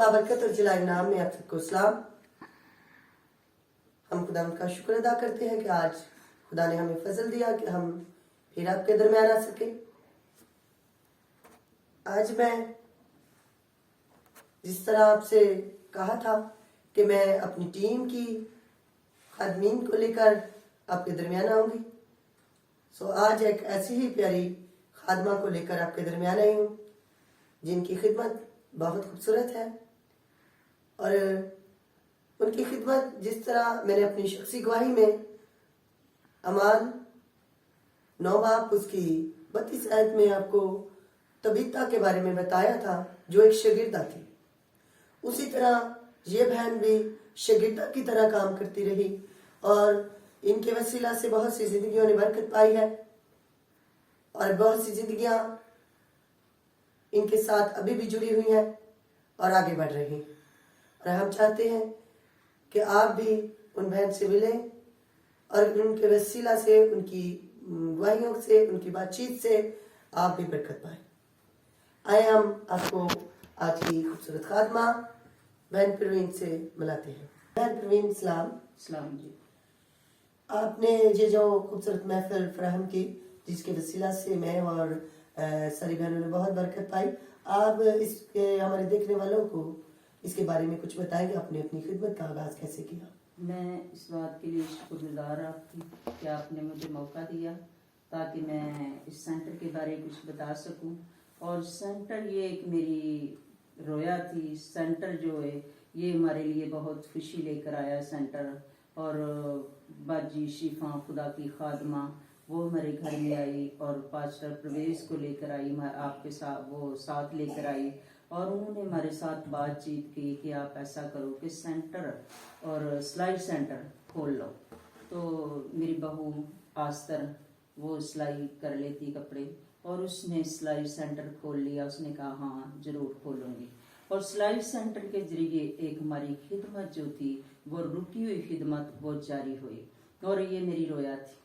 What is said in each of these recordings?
बाबरकत और जलाल नाम में आप सबको सलाम। हम खुदा का शुक्र अदा करते हैं कि आज खुदा ने हमें फजल दिया कि हम फिर आपके दरमियान आ सके। आज मैं जिस तरह आपसे कहा था कि मैं अपनी टीम की खादमीन को लेकर आपके दरमियान आऊंगी, सो आज एक ऐसी ही प्यारी खादमा को लेकर आपके दरमियान आई हूँ जिनकी खिदमत बहुत खूबसूरत है। और उनकी खिदमत जिस तरह मैंने अपनी शख्सी गवाही में अमाल 9 बाब उसकी 32 आयत में आपको तबीता के बारे में बताया था जो एक शागिर्दा थी, उसी तरह ये बहन भी शागिर्दा की तरह काम करती रही और इनके वसीला से बहुत सी जिंदगियों ने बरकत पाई है और बहुत सी जिंदगियां इनके साथ अभी भी जुड़ी हुई हैं और आगे बढ़ रही। और हम चाहते हैं कि आप भी उन बहन से मिलें और उनके वसीला से, उनकी गवाहियों से, उनकी बातचीत से आप भी बरकत पाएं। आए हम आपको आज की खूबसूरत खादमा बहन परवीन से मिलाते हैं। बहन परवीन सलाम। सलाम जी। आपने ये जो खूबसूरत महफिल फराहम की जिसके वसीला से मैं और सारी बहनों ने बहुत बरकत पाई, आप इसके हमारे देखने वालों को इसके बारे में कुछ बताएंगे? आपने अपनी खिदमत का आगाज कैसे किया? मैं इस बात के लिए शुक्रगुजार आपकी कि आपने मुझे मौका दिया ताकि मैं इस सेंटर के बारे में कुछ बता सकूं। और सेंटर ये एक मेरी रोया थी। सेंटर जो है ये हमारे लिए बहुत खुशी लेकर आया सेंटर। और बाजी शिफा खुदा की खादमा वो हमारे घर में आई और पास्टर प्रवेश को लेकर आई, आपके साथ वो साथ लेकर आई और उन्होंने हमारे साथ बातचीत की कि आप ऐसा करो कि सेंटर और सिलाई सेंटर खोल लो। तो मेरी बहू आस्तर वो सिलाई कर लेती कपड़े और उसने सिलाई सेंटर खोल लिया। उसने कहा हाँ ज़रूर खोलूँगी। और सिलाई सेंटर के जरिए एक हमारी खिदमत जो थी वो रुकी हुई खिदमत वो जारी हुई। और ये मेरी रोया थी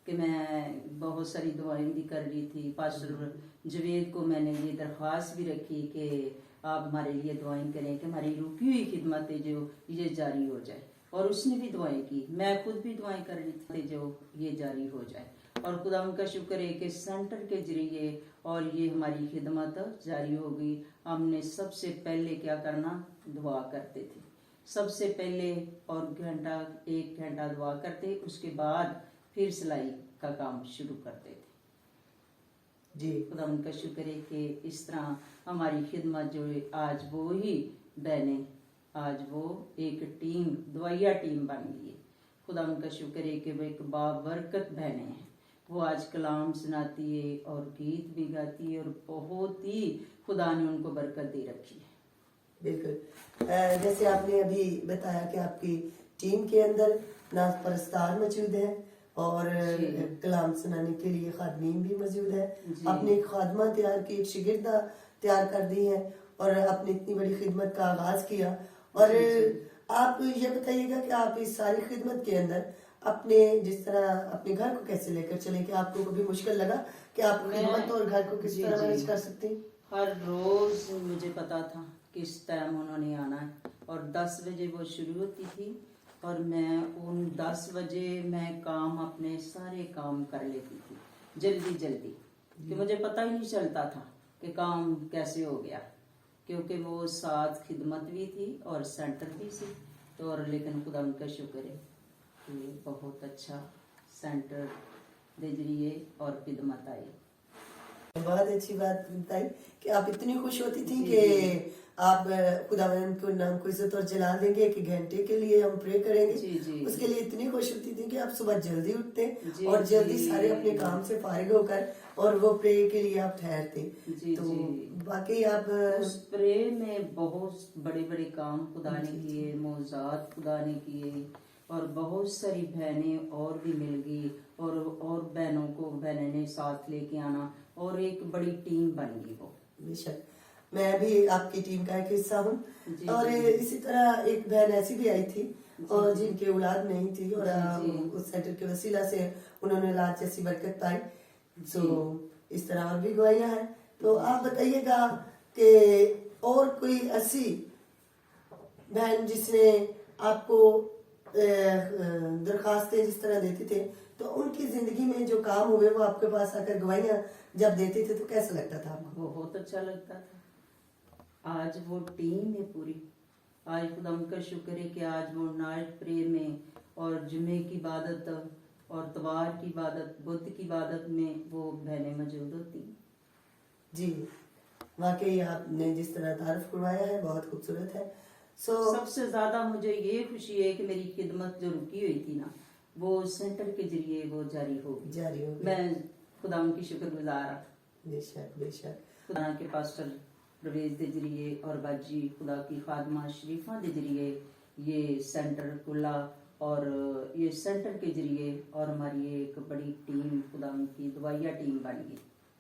कि मैं बहुत सारी दुआएं भी कर रही थी। पास्टर जवेद को मैंने ये दरख्वास्त भी रखी कि आप हमारे लिए दुआएं करें कि हमारी रुकी हुई खिदमतें जो ये जारी हो जाए। और उसने भी दुआएं की, मैं खुद भी दुआएं कर रही थी जो ये जारी हो जाए। और खुदा उनका शुक्र है कि सेंटर के जरिए और ये हमारी खिदमत जारी हो गई। हमने सबसे पहले क्या करना, दुआ करते थे सबसे पहले, और एक घंटा दुआ करते, उसके बाद फिर सिलाई का काम शुरू करते थे जी। खुदा उनका शुक्र है कि इस तरह हमारी खिदमत जो है आज वो ही बहनें, आज वो एक टीम, दुआया टीम बन गई है। खुदा उनका शुक्र है कि वो एक बाबरकत बहनें हैं। वो आज कलाम सुनाती है और गीत भी गाती है और बहुत ही खुदा ने उनको बरकत दे रखी है। बिल्कुल, जैसे आपने अभी बताया कि आपकी टीम के अंदर नाज परस्तार मौजूद है और कलाम सुनाने के लिए खादमीन भी मौजूद है। आपने एक खादमा तैयार की, एक शागिर्दा तैयार कर दी है और आपने इतनी बड़ी खिदमत का आगाज किया। और आप ये बताइएगा कि आप इस सारी खिदमत के अंदर अपने जिस तरह अपने घर को कैसे लेकर चले, कि आपको कभी मुश्किल लगा कि आप खिदमत और घर को किस तरह मैनेज कर सकते हैं? हर रोज मुझे पता था किस टाइम उन्होंने आना है और 10 बजे वो शुरू होती थी और मैं उन 10 बजे मैं काम अपने सारे काम कर लेती थी जल्दी जल्दी, कि मुझे पता ही नहीं चलता था कि काम कैसे हो गया, क्योंकि वो साथ खिदमत भी थी और सेंटर भी थी। तो और लेकिन खुदा उनका शुक्र है कि बहुत अच्छा सेंटर दे जरिए और खिदमत आई। बहुत अच्छी बात बताई कि आप इतनी खुश होती थी कि आप खुदावंद को नाम को इज्जत और जला देंगे, एक घंटे के लिए हम प्रे करेंगे। उसके लिए इतनी खुश होती थी कि आप सुबह जल्दी उठते और जल्दी सारे अपने काम से फारिग होकर और वो प्रे के लिए आप ठहरते। तो बाकी आप उस प्रे में बहुत बड़े बड़े काम खुदा ने किए, मौजात खुदा ने किए और बहुत सारी बहनें और भी मिल गई और बहनों को बहनें ने साथ लेके आना और एक बड़ी टीम बन गई वो। बेशक मैं भी आपकी टीम का एक हिस्सा हूँ। और इसी तरह एक बहन ऐसी भी आई थी और जिनकी औलाद नहीं थी और उस सेंटर के वसीला से उन्होंने औलाद जैसी बरकत पाई। तो इस तरह और भी गवाहियां हैं। तो आप बताइएगा कि और कोई ऐसी बहन जिसने आपको दरखास्तें जिस तरह देते थे, तो उनकी जिंदगी में जो काम हुए वो आपके पास आकर गवाहियां जब देते थे तो कैसा लगता था आपको? बहुत अच्छा लगता था। आज वो टीम है पूरी। आज खुदा का शुक्र है कि आज वो नाइट प्रे में और जुमे की इबादत और तवार की इबादत, बुद्ध की इबादत में वो बहनें मौजूद होती। जी, वाकई आपने जिस तरह तारीफ करवाया है बहुत खूबसूरत है। सबसे ज्यादा मुझे ये खुशी है कि मेरी खिदमत जो रुकी हुई थी ना, वो सेंटर के जरिए वो जारी हो गई। मैं खुदा की शुक्रगुजार हूं। बेशक बेशक। खुदा के पास्टर प्रवेश के जरिए और बाजी खुदा की खादमा शरीफा के जरिए ये सेंटर खुला, और ये सेंटर के जरिए और हमारी एक बड़ी टीम खुदा की दवाइया टीम बन गई।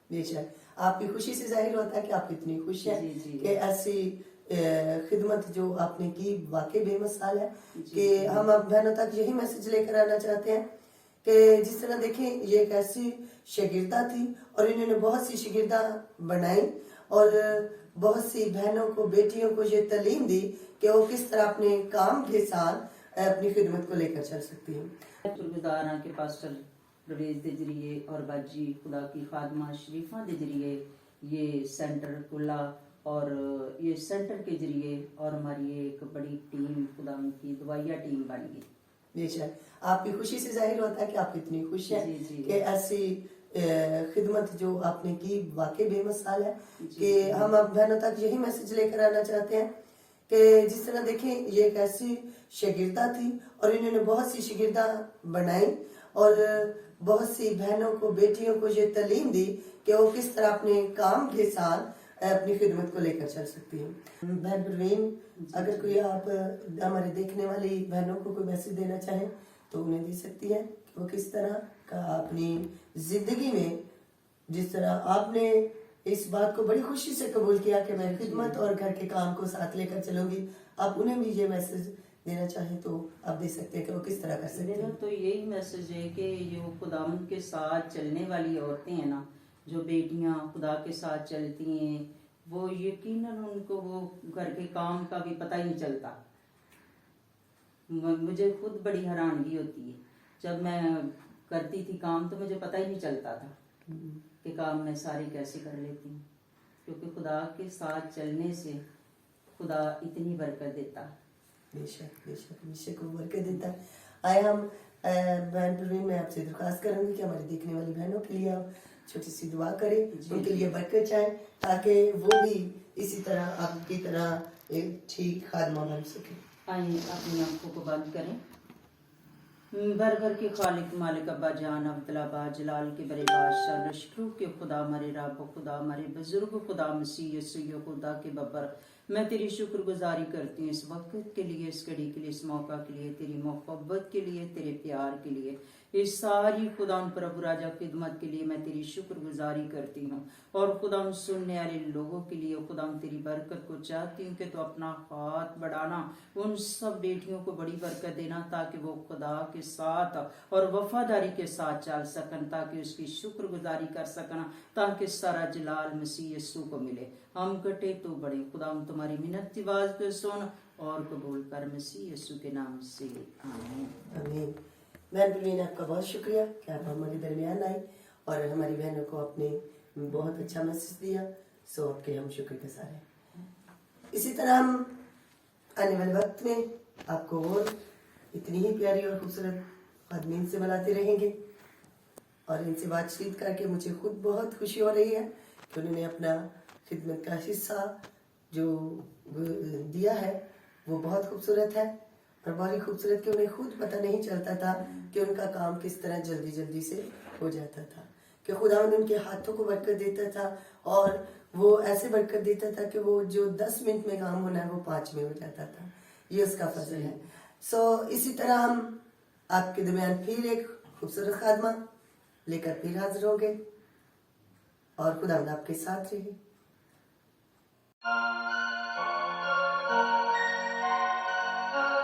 बेशक आपकी खुशी से जाहिर होता है कि आप इतनी खुश हैं कि ऐसी खिदमत जो आपने की वाकई बेमिसाल है। कि हम अब बहनों तक यही मैसेज लेकर आना चाहते हैं कि जिस तरह देखें ये एक ऐसी शागिर्दा थी और इन्होंने बहुत सी शागिर्दा बनाई और बहुत सी बहनों को, बेटियों को ये तालीम दी कि वो किस तरह अपने काम के साथ अपनी खिदमत को लेकर चल सकती हैं। शुक्रगुजार हां कि पास्टर प्रवेश के जरिए और बाजी खुदा की खादमा शरीफा के जरिए ये सेंटर खुला, और ये सेंटर के जरिए और हमारी एक बड़ी टीम खुदा की दवाइया टीम बन गई। बेशक आपकी खुशी से जाहिर होता है कि आप इतनी खुश हैं कि ऐसी खिदमत जो आपने की वाकई बेमिसाल है। कि हम अब बहनों तक यही मैसेज लेकर आना चाहते हैं कि जिस तरह देखें ये एक ऐसी शागिर्दा थी और इन्होंने बहुत सी शागिर्दा बनाई और बहुत सी बहनों को, बेटियों को ये तालीम दी कि वो किस तरह अपने काम के साथ अपनी खिदमत को लेकर चल सकती हैं। बहन परवीन, अगर कोई आप हमारे देखने वाली बहनों को कोई मैसेज देना चाहें तो उन्हें दे सकती है कि वो किस तरह का अपनी जिंदगी में, जिस तरह आपने इस बात को बड़ी खुशी से कबूल किया कि मैं खिदमत और घर के काम को साथ लेकर चलूंगी, आप उन्हें भी ये मैसेज देना चाहें तो आप दे सकते हैं कि वो किस तरह कर सकते हैं। मेरा तो यही मैसेज है कि जो खुदावंद के साथ चलने वाली औरतें हैं ना, जो बेटियां खुदा के साथ चलती हैं, वो यकीनन उनको वो घर के काम का भी पता ही नहीं चलता। मुझे खुद बड़ी हैरानगी होती है जब मैं करती थी काम, तो मुझे पता ही नहीं चलता था कि काम मैं सारे कैसे कर लेती हूँ, क्योंकि खुदा के साथ चलने से खुदा इतनी बरकत देता है। बेशक बेशक बेशक वो बरकत देता है। आए हम बहन परवीन, मैं आपसे दरख्वास्त करूंगी कि हमारी देखने वाली बहनों के लिए आप छोटी सी दुआ करें, उनके लिए बरकत चाहें ताकि वो भी इसी तरह आपकी तरह एक ठीक खादमा बन सके। आइए अपनी आंखों को बंद करें। बर के खालिक मालिक अब्बा जान अब्दुल्ला बा जलाल के बड़े बादशाह नशकरू के खुदा मरे रब खुदा मरे बुजुर्ग खुदा मसीह यसू खुदा के बब्बर, मैं तेरी शुक्रगुजारी करती हूँ इस वक्त के लिए, इस घड़ी के लिए, इस मौका के लिए, तेरी मोहब्बत के लिए, तेरे प्यार के लिए, इस सारी खुदा प्रभु राजा खिदमत के लिए मैं तेरी शुक्रगुजारी करती हूँ। और खुदा सुनने वाले लोगों के लिए खुदा तेरी बरकत को चाहती हूँ कि तो अपना हाथ बढ़ाना, उन सब बेटियों को बड़ी बरकत देना ताकि वो खुदा के साथ और वफादारी के साथ चल सकन, ताकि उसकी शुक्रगुजारी कर सकना, ताकि सारा जलाल मसीह यीशु को मिले। हम कटे तो बड़े खुदा तुम्हारी मिन्नत आवाज को सुन और कबूल कर, मसीह यीशु के नाम से आमीन आमीन। बहन परवीन, आपका बहुत शुक्रिया कि आप हमारे दरमियान आई और हमारी बहनों को आपने बहुत अच्छा मैसेज दिया। सो आपके हम शुक्रगुजार हैं। इसी तरह हम आने वाले वक्त में आपको और इतनी ही प्यारी और खूबसूरत खादमीन से मिलाते रहेंगे और इनसे बातचीत करके मुझे खुद बहुत खुशी हो रही है कि उन्होंने अपना खिदमत का हिस्सा जो दिया है वो बहुत खूबसूरत है और बहुत खूबसूरत कि उन्हें खुद पता नहीं चलता था कि उनका काम किस तरह जल्दी जल्दी से हो जाता था, कि खुदावंद उनके हाथों को बरकत देता था और वो ऐसे बरकत देता था कि वो जो 10 मिनट में काम होना है वो 5 में हो जाता था। ये उसका फजल है। सो इसी तरह हम आपके दरमियान फिर एक खूबसूरत खादमा लेकर फिर हाजिर होंगे और खुदावंद आपके साथ रहे।